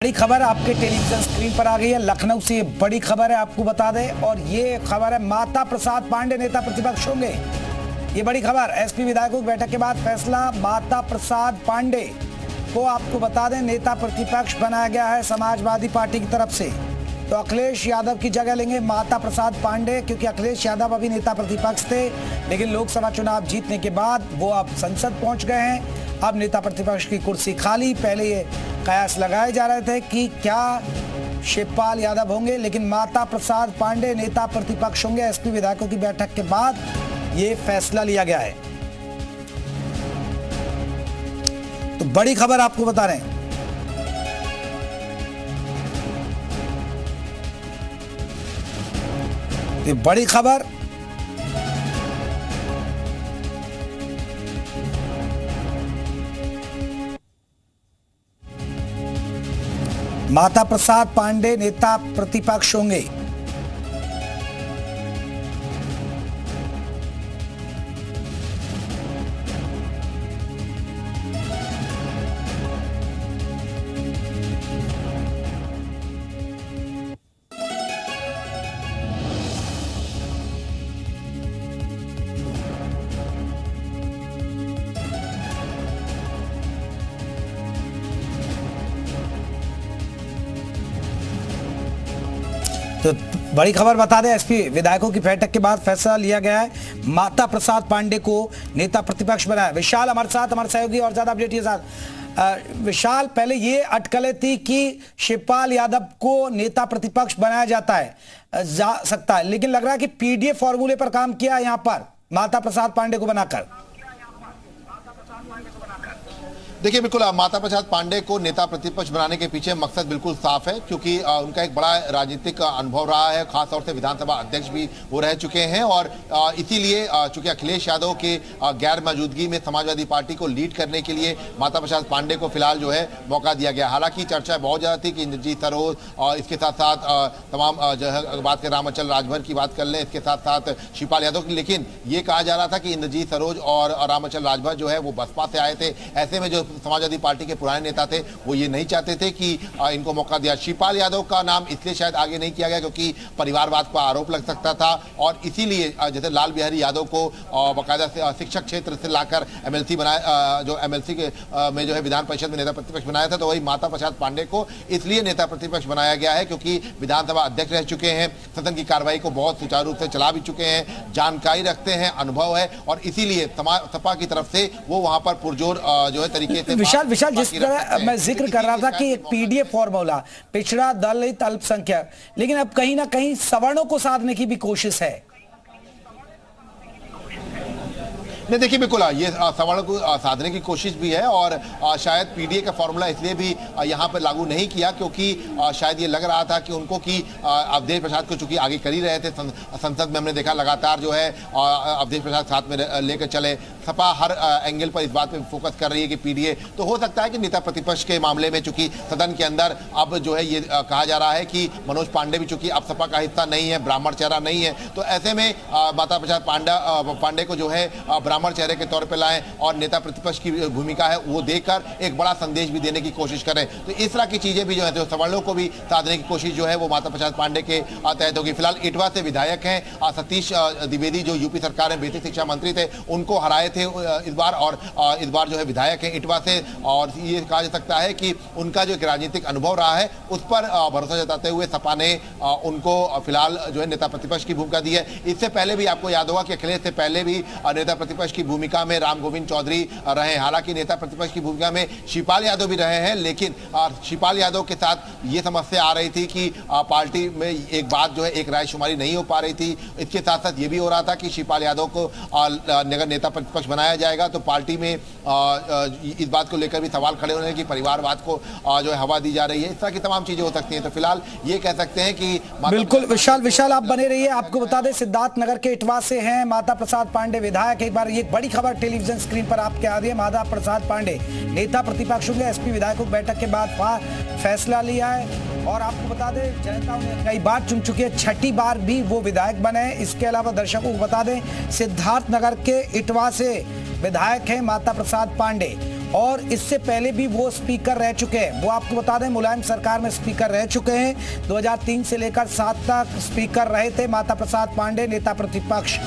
बड़ी खबर आपके टेलीविजन स्क्रीन पर आ गई है। लखनऊ से ये बड़ी खबर है, आपको बता दें। और ये खबर है, माता प्रसाद पांडे नेता प्रतिपक्ष होंगे। ये बड़ी खबर, एसपी विधायकों की बैठक के बाद फैसला, माता प्रसाद पांडे को आपको बता दें नेता प्रतिपक्ष बनाया गया है समाजवादी पार्टी की तरफ से। तो अखिलेश यादव की जगह लेंगे माता प्रसाद पांडे, क्योंकि अखिलेश यादव अभी नेता प्रतिपक्ष थे, लेकिन लोकसभा चुनाव जीतने के बाद वो अब संसद पहुंच गए हैं। अब नेता प्रतिपक्ष की कुर्सी खाली। पहले ये कयास लगाए जा रहे थे कि क्या शिवपाल यादव होंगे, लेकिन माता प्रसाद पांडे नेता प्रतिपक्ष होंगे। एसपी विधायकों की बैठक के बाद ये फैसला लिया गया है। तो बड़ी खबर आपको बता रहे हैं। ये बड़ी खबर, माता प्रसाद पांडे नेता प्रतिपक्ष होंगे। तो बड़ी खबर बता दें, एसपी विधायकों की बैठक के बाद फैसला लिया गया है, माता प्रसाद पांडे को नेता प्रतिपक्ष बनाया। विशाल हमारे साथ, हमारे सहयोगी और ज्यादा अपडेट के साथ। विशाल, पहले ये अटकलें थी कि शिवपाल यादव को नेता प्रतिपक्ष बनाया जा सकता है, लेकिन लग रहा है कि पीडीए फॉर्मूले पर काम किया यहां पर माता प्रसाद पांडे को बनाकर। देखिए, बिल्कुल माता प्रसाद पांडे को नेता प्रतिपक्ष बनाने के पीछे मकसद बिल्कुल साफ है, क्योंकि उनका एक बड़ा राजनीतिक अनुभव रहा है, खासतौर से विधानसभा अध्यक्ष भी वो रह चुके हैं। और इसीलिए चूंकि अखिलेश यादव के गैर मौजूदगी में समाजवादी पार्टी को लीड करने के लिए माता प्रसाद पांडे को फिलहाल जो है मौका दिया गया। हालांकि चर्चा बहुत ज्यादा थी कि इंद्रजीत सरोज और इसके साथ साथ तमाम जो है बात करें रामाचल राजभर की बात कर लें, इसके साथ साथ शिवपाल यादव की, लेकिन ये कहा जा रहा था कि इंद्रजीत सरोज और रामाचल राजभर जो है वो बसपा से आए थे। ऐसे में जो समाजवादी पार्टी के पुराने नेता थे वो ये नहीं चाहते थे कि इनको मौका दिया। शिवपाल यादव का नाम इसलिए शायद आगे नहीं किया गया क्योंकि परिवारवाद का आरोप लग सकता था, और इसीलिए जैसे लाल बिहारी यादव को बाकायदा शिक्षक क्षेत्र से लाकर एमएलसी बनाया, जो एमएलसी के में जो है विधान परिषद में नेता प्रतिपक्ष बनाया था, तो वही माता प्रसाद पांडे को इसलिए नेता प्रतिपक्ष बनाया गया है क्योंकि विधानसभा अध्यक्ष रह चुके हैं, सदन की कार्रवाई को बहुत सुचारू रूप से चला भी चुके हैं, जानकारी रखते हैं, अनुभव है, और इसीलिए सपा की तरफ से वो वहां पर पुरजोर जो है तरीके से। विशाल, जिस तरह मैं जिक्र कर रहा था कि एक पीडीए फॉर्मूला, पिछड़ा, दलित, अल्पसंख्यक, लेकिन अब कहीं ना कहीं सवर्णों को साधने की भी कोशिश है। नहीं, देखिए, बिल्कुल ये सवालों को साधने की कोशिश भी है, और शायद पीडीए का फॉर्मूला इसलिए भी यहाँ पर लागू नहीं किया क्योंकि शायद ये लग रहा था कि उनको कि अवधेश प्रसाद को चूंकि आगे कर ही रहे थे संसद में, हमने देखा लगातार जो है अवधेश प्रसाद साथ में लेकर चले। सपा हर एंगल पर इस बात पे फोकस कर रही है कि पीडीए, तो हो सकता है कि नेता प्रतिपक्ष के मामले में चूंकि सदन के अंदर अब जो है ये कहा जा रहा है कि मनोज पांडे भी चूंकि अब सपा का हिस्सा नहीं है, ब्राह्मण चेहरा नहीं है, तो ऐसे में माता प्रसाद पांडे को जो है ब्राह्मण चेहरे के तौर पे लाएं और नेता प्रतिपक्ष की भूमिका है वो देकर एक बड़ा संदेश भी देने की कोशिश करें। तो इस तरह की चीजें भी जो है तो सवर्णों को भी साधने की कोशिश जो है वो माता प्रसाद पांडे के तहत होगी। फिलहाल इटवा से विधायक हैं सतीश द्विवेदी, जो यूपी सरकार में बेसिक शिक्षा मंत्री थे, उनको हराए थे इस बार, और इस बार जो है विधायक हैं इटवा से, और ये कहा जा सकता है कि उनका जो एक राजनीतिक अनुभव रहा है उस पर भरोसा जताते हुए सपा ने उनको फिलहाल जो है नेता प्रतिपक्ष की भूमिका दी है। इससे पहले भी आपको याद होगा कि अखिलेश से पहले भी नेता प्रतिपक्ष की भूमिका में राम गोविंद चौधरी रहे। हालांकि नेता प्रतिपक्ष की भूमिका में शिवपाल यादव भी रहे हैं, लेकिन शिवपाल यादव के साथ ये समस्या आ रही थी कि पार्टी में एक बात जो है एक रायशुमारी नहीं हो पा रही थी। इसके साथ साथ ये भी हो रहा था कि शिवपाल यादव को अगर नेता प्रतिपक्ष बनाया जाएगा तो पार्टी में इस बात को लेकर भी सवाल खड़े होने की परिवारवाद को जो है हवा दी जा रही है। इस तरह की तमाम चीजें हो सकती हैं। तो फिलहाल ये कह सकते हैं कि बिल्कुल विशाल आप बने रहिए। आपको बता दें सिद्धार्थनगर के इटवा से हैं माता प्रसाद पांडे विधायक। एक बार ये बड़ी खबर टेलीविजन स्क्रीन पर आपके आ रही है, माता प्रसाद पांडे नेता प्रतिपक्ष होंगे। एसपी विधायकों की बैठक के बाद फैसला लिया है, और आपको बता दें जनता उन्हें कई बार चुन चुकी है, छठी बार भी वो विधायक बने हैं। इसके अलावा दर्शकों को बता दें सिद्धार्थनगर के इटवा से विधायक हैं माता प्रसाद पांडे, और इससे पहले भी वो स्पीकर रह चुके हैं। वो आपको बता दें मुलायम सरकार में स्पीकर रह चुके हैं। 2003 से लेकर 7 तक स्पीकर रहे थे माता प्रसाद पांडे, नेता प्रतिपक्ष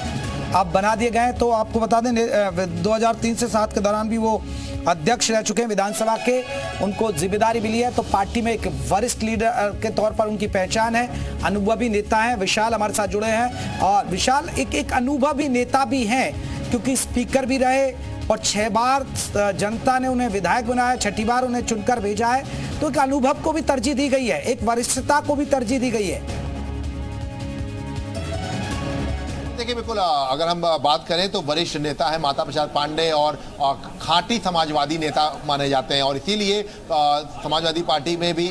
अब बना दिए गए। तो आपको बता दें 2003 से 7 के दौरान भी वो अध्यक्ष रह चुके हैं विधानसभा के, उनको जिम्मेदारी मिली है। तो पार्टी में एक वरिष्ठ लीडर के तौर पर उनकी पहचान है, अनुभवी नेता हैं। विशाल हमारे साथ जुड़े हैं और विशाल एक अनुभवी नेता भी हैं क्योंकि स्पीकर भी रहे और 6 बार जनता ने उन्हें विधायक बनाया, 6ठी बार उन्हें चुनकर भेजा है। तो एक अनुभव को भी तरजीह दी गई है, एक वरिष्ठता को भी तरजीह दी गई है। देखिए बिल्कुल, अगर हम बात करें तो वरिष्ठ नेता है माता प्रसाद पांडे और खांटी समाजवादी नेता माने जाते हैं और इसीलिए समाजवादी पार्टी में भी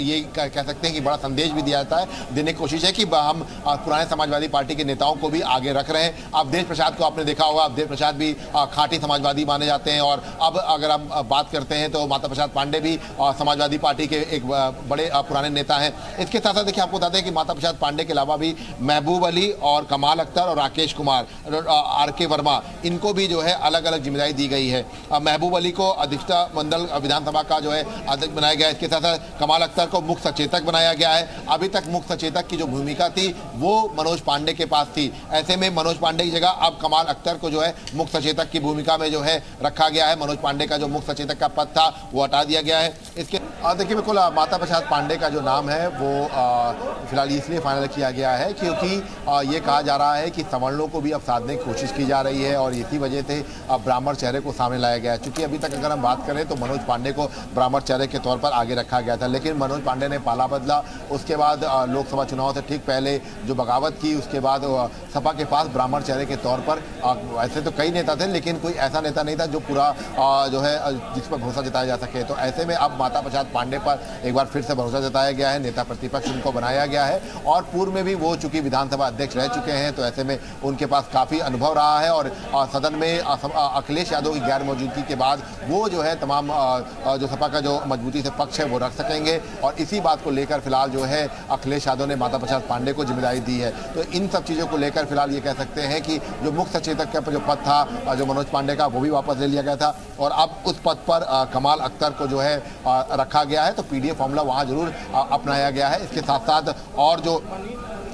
ये कह सकते हैं कि बड़ा संदेश भी दिया जाता है, देने की कोशिश है कि हम पुराने समाजवादी पार्टी के नेताओं को भी आगे रख रहे हैं। अवधेश प्रसाद को आपने देखा होगा, अवधेश प्रसाद भी खांटी समाजवादी माने जाते हैं। और अब अगर हम बात करते हैं तो माता प्रसाद पांडे भी समाजवादी पार्टी के एक बड़े पुराने नेता हैं। इसके साथ साथ देखिए आपको बताते हैं कि माता प्रसाद पांडे के अलावा भी महबूब अली और कमाल अख्तर और राकेश कुमार, आर.के. वर्मा, इनको भी जो है अलग अलग जिम्मेदारी दी गई है। महबूब अली को अध्यक्षता मंडल विधानसभा का जो है अध्यक्ष बनाया गया है। इसके साथ साथ कमाल अख्तर को मुख्य सचेतक बनाया गया है। अभी तक मुख्य सचेतक की जो भूमिका थी वो मनोज पांडे के पास थी, ऐसे में मनोज पांडे की जगह अब कमाल अख्तर को जो है मुख्य सचेतक की भूमिका में जो है रखा गया है। मनोज पांडे का जो मुख्य सचेतक का पद था वो हटा दिया गया है। इसके देखिए बिल्कुल माता प्रसाद पांडे का जो नाम है वो फिलहाल इसलिए फाइनल किया गया है क्योंकि ये कहा जा रहा है कि सवर्णों को भी अब साधने की कोशिश की जा रही है और इसी वजह से अब ब्राह्मण चेहरे को सामने लाया गया है। चूंकि अभी तक अगर हम बात करें तो मनोज पांडे को ब्राह्मण चेहरे के तौर पर आगे रखा गया था, लेकिन मनोज पांडे ने पाला बदला। उसके बाद लोकसभा चुनाव से ठीक पहले जो बगावत की, उसके बाद सपा के पास ब्राह्मण चेहरे के तौर पर ऐसे तो कई नेता थे लेकिन कोई ऐसा नेता नहीं था जो पूरा जो है जिस पर भरोसा जताया जा सके। तो ऐसे में अब माता प्रसाद पांडे पर एक बार फिर से भरोसा जताया गया है, नेता प्रतिपक्ष उनको बनाया गया है और पूर्व में भी वो चूंकि विधानसभा अध्यक्ष रह चुके हैं तो ऐसे में उनके पास काफी अनुभव रहा है और सदन में अखिलेश यादव की गैर मौजूदगी के बाद वो जो है तमाम जो सपा का जो मजबूती से पक्ष है वो रख सकेंगे और इसी बात को लेकर फिलहाल जो है अखिलेश यादव ने माता प्रसाद पांडे को जिम्मेदारी दी है। तो इन सब चीज़ों को लेकर फिलहाल ये कह सकते हैं कि जो मुख्य सचेतक का जो पद था जो मनोज पांडे का वो भी वापस ले लिया गया था और अब उस पद पर कमाल अख्तर को जो है रखा गया है। तो पीडीए फॉर्मूला वहाँ जरूर अपनाया गया है। इसके साथ साथ और जो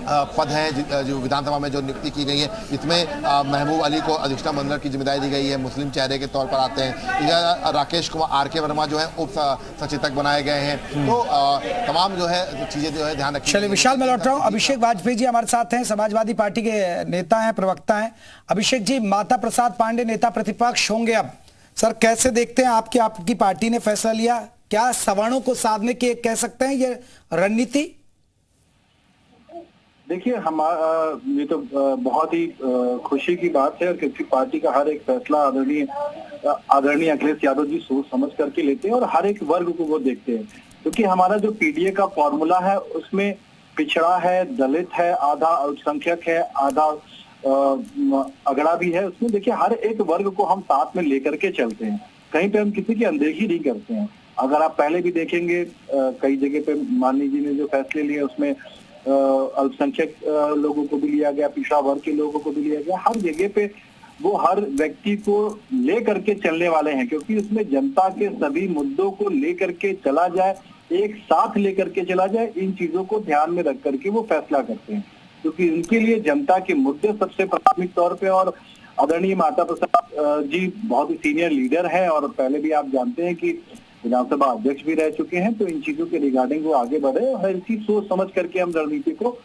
पद हैं जो विधानसभा में जो नियुक्ति की गई है इसमें महबूब अली को अध्यक्षता मंडल की जिम्मेदारी दी गई है, मुस्लिम चेहरे के तौर पर आते हैं। राकेश कुमार, आर.के. वर्मा जो है उप सचेतक बनाए गए हैं। तो तमाम जो है चीजें जो है ध्यान रखिए। चलिए विशाल, मैं लौट रहा हूँ। अभिषेक वाजपेयी जी हमारे साथ हैं, समाजवादी पार्टी के नेता हैं, प्रवक्ता हैं। अभिषेक जी, माता प्रसाद पांडे नेता प्रतिपक्ष होंगे अब, सर कैसे देखते हैं? आपकी पार्टी ने फैसला लिया, क्या सवर्णों को साधने की कह सकते हैं ये रणनीति? देखिए ये तो बहुत ही खुशी की बात है क्योंकि पार्टी का हर एक फैसला आदरणीय अखिलेश यादव जी सोच समझ करके लेते हैं और हर एक वर्ग को वो देखते हैं। क्योंकि हमारा जो पीडीए का फॉर्मूला है उसमें पिछड़ा है, दलित है, आधा अल्पसंख्यक है, आधा अगड़ा भी है। उसमें देखिए हर एक वर्ग को हम साथ में लेकर के चलते हैं, कहीं पे हम किसी की अनदेखी नहीं करते हैं। अगर आप पहले भी देखेंगे कई जगह पे माननीय जी ने जो फैसले लिए उसमें अल्पसंख्यक लोगों को भी लिया गया, पिछड़ा वर्ग के लोगों को भी लिया गया। हर जगह पे वो हर व्यक्ति को ले करके चलने वाले हैं क्योंकि उसमें जनता के सभी मुद्दों को ले करके चला जाए, एक साथ लेकर के चला जाए, इन चीजों को ध्यान में रख करके वो फैसला करते हैं क्योंकि उनके लिए जनता के मुद्दे सबसे प्राथमिक तौर पे। और आदरणीय माता प्रसाद जी बहुत ही सीनियर लीडर है और पहले भी आप जानते हैं कि विधानसभा अध्यक्ष भी रह चुके हैं। तो इन चीजों के रिगार्डिंग वो आगे बढ़े और हर चीज सोच समझ करके हम रणनीति को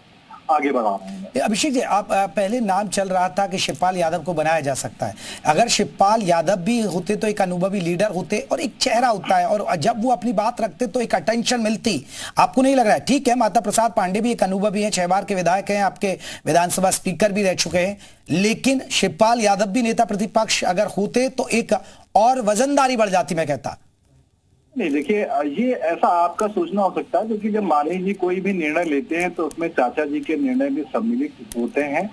आगे बढ़ा रहे हैं। अभिषेक जी, आप पहले नाम चल रहा था कि शिवपाल यादव को बनाया जा सकता है। अगर शिवपाल यादव भी होते तो एक अनुभवी लीडर होते और एक चेहरा होता है और जब वो अपनी बात रखते तो एक अटेंशन मिलती। आपको नहीं लग रहा है? ठीक है, माता प्रसाद पांडे भी एक अनुभवी है, 6 बार के विधायक हैं, आपके विधानसभा स्पीकर भी रह चुके हैं, लेकिन शिवपाल यादव भी नेता प्रतिपक्ष अगर होते तो एक और वजनदारी बढ़ जाती, मैं कहता। नहीं देखिए, ये ऐसा आपका सोचना हो सकता है क्योंकि जब माननीय जी कोई भी निर्णय लेते हैं तो उसमें चाचा जी के निर्णय भी सम्मिलित होते हैं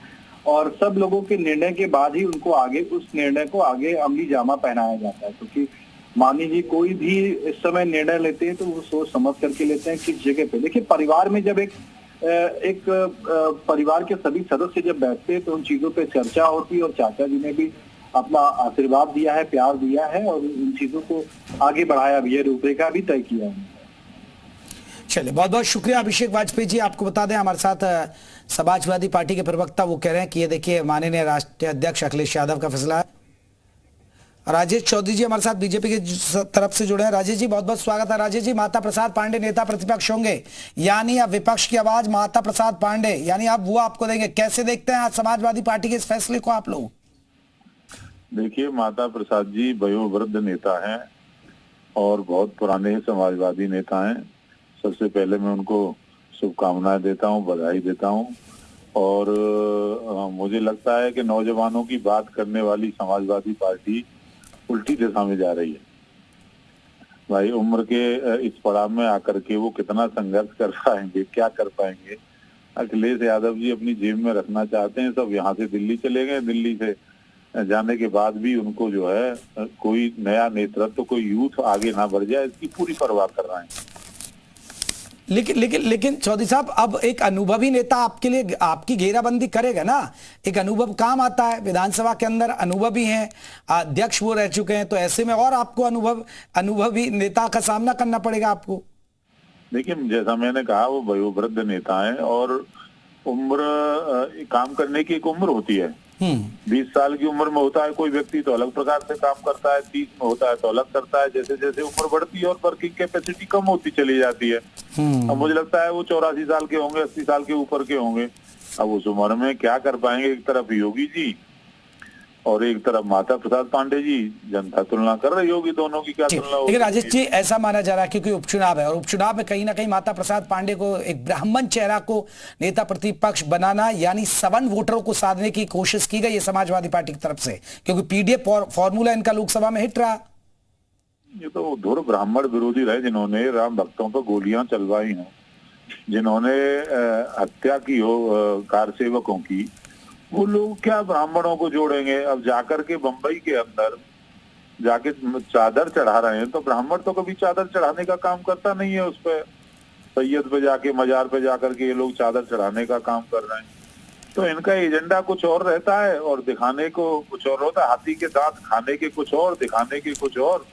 और सब लोगों के निर्णय के बाद ही उनको आगे उस निर्णय को आगे अमली जामा पहनाया जाता है। क्योंकि माननीय जी कोई भी इस समय निर्णय लेते हैं तो वो सोच समझ करके लेते हैं किस जगह पे। देखिए परिवार में जब एक परिवार के सभी सदस्य जब बैठते हैं तो उन चीजों पे चर्चा होती है और चाचा जी ने भी अपना आशीर्वाद दिया है, प्यार दिया है और इन चीजों को आगे बढ़ाया भी है, रूपरेखा भी तय किया है। चलिए, बहुत बहुत शुक्रिया अभिषेक वाजपेयी जी। आपको बता दें हमारे साथ समाजवादी पार्टी के प्रवक्ता वो कह रहे हैं कि ये देखिए माननीय राष्ट्रीय अध्यक्ष अखिलेश यादव का फैसला है। राजेश चौधरी जी हमारे साथ बीजेपी की तरफ से जुड़े हैं। राजेश जी बहुत बहुत स्वागत है। राजेश जी, माता प्रसाद पांडे नेता प्रतिपक्ष होंगे, यानी अब विपक्ष की आवाज माता प्रसाद पांडे, यानी अब वो आपको देंगे। कैसे देखते हैं आज समाजवादी पार्टी के इस फैसले को आप लोग? देखिए, माता प्रसाद जी वयोवृद्ध नेता हैं और बहुत पुराने समाजवादी नेता हैं। सबसे पहले मैं उनको शुभकामनाएं देता हूं, बधाई देता हूं। और मुझे लगता है कि नौजवानों की बात करने वाली समाजवादी पार्टी उल्टी दिशा में जा रही है। भाई, उम्र के इस पड़ाव में आकर के वो कितना संघर्ष कर पाएंगे, क्या कर पाएंगे? अखिलेश यादव जी अपनी जेब में रखना चाहते हैं। सब यहाँ से दिल्ली चले गए। दिल्ली से जाने के बाद भी उनको जो है कोई नया नेतृत्व, कोई यूथ आगे ना बढ़ जाए, इसकी पूरी परवाह कर रहे हैं। लेकिन चौधरी साहब, अब एक अनुभवी नेता आपके लिए आपकी घेराबंदी करेगा ना। एक अनुभव काम आता है, विधानसभा के अंदर अनुभवी हैं, अध्यक्ष वो रह चुके हैं, तो ऐसे में और आपको अनुभवी नेता का सामना करना पड़ेगा आपको। देखिए, जैसा मैंने कहा, वो वयोवृद्ध नेता है और उम्र, काम करने की एक उम्र होती है। 20 साल की उम्र में होता है कोई व्यक्ति तो अलग प्रकार से काम करता है, 30 में होता है तो अलग करता है। जैसे जैसे उम्र बढ़ती है और वर्किंग कैपेसिटी कम होती चली जाती है। अब मुझे लगता है वो 84 साल के होंगे, 80 साल के ऊपर के होंगे। अब उस उम्र में क्या कर पाएंगे? एक तरफ योगी जी और एक तरफ माता प्रसाद पांडे जी। जनता तुलना कर रही होगी, दोनों की क्या तुलना होगी? लेकिन राजेश जी, ऐसा माना जा रहा है क्योंकि उपचुनाव है और उपचुनाव में कहीं ना कहीं माता प्रसाद पांडे को, एक ब्राह्मण चेहरा को नेता प्रतिपक्ष बनाना, यानी सवन वोटरों को साधने की कोशिश की गई है समाजवादी पार्टी की तरफ से, क्योंकि पीडीएफ फॉर्मूला इनका लोकसभा में हिट रहा। ये तो धुर ब्राह्मण विरोधी रहे जिन्होंने राम भक्तों पर गोलियां चलवाई हैं, जिन्होंने हत्या की हो कार सेवकों की। वो लोग क्या ब्राह्मणों को जोड़ेंगे? अब जाकर के बंबई के अंदर जाके चादर चढ़ा रहे हैं, तो ब्राह्मण तो कभी चादर चढ़ाने का काम करता नहीं है। उस पे सैयद पे जाके, मजार पे जाकर के ये लोग चादर चढ़ाने का काम कर रहे हैं। तो इनका एजेंडा कुछ और रहता है और दिखाने को कुछ और होता है। हाथी के दांत खाने के कुछ और, दिखाने के कुछ और।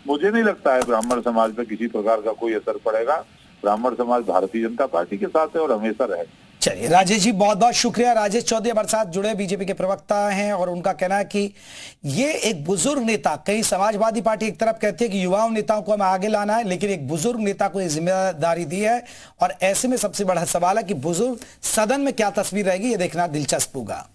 मुझे नहीं लगता है ब्राह्मण समाज पे किसी प्रकार का कोई असर पड़ेगा। ब्राह्मण समाज भारतीय जनता पार्टी के साथ है और हमेशा रहे। चलिए राजेश जी, बहुत बहुत शुक्रिया। राजेश चौधरी हमारे साथ जुड़े, बीजेपी के प्रवक्ता हैं और उनका कहना है कि ये एक बुजुर्ग नेता, कई समाजवादी पार्टी एक तरफ कहती है कि युवाओं नेताओं को हमें आगे लाना है, लेकिन एक बुजुर्ग नेता को ये जिम्मेदारी दी है और ऐसे में सबसे बड़ा सवाल है कि बुजुर्ग सदन में क्या तस्वीर रहेगी, ये देखना दिलचस्प होगा।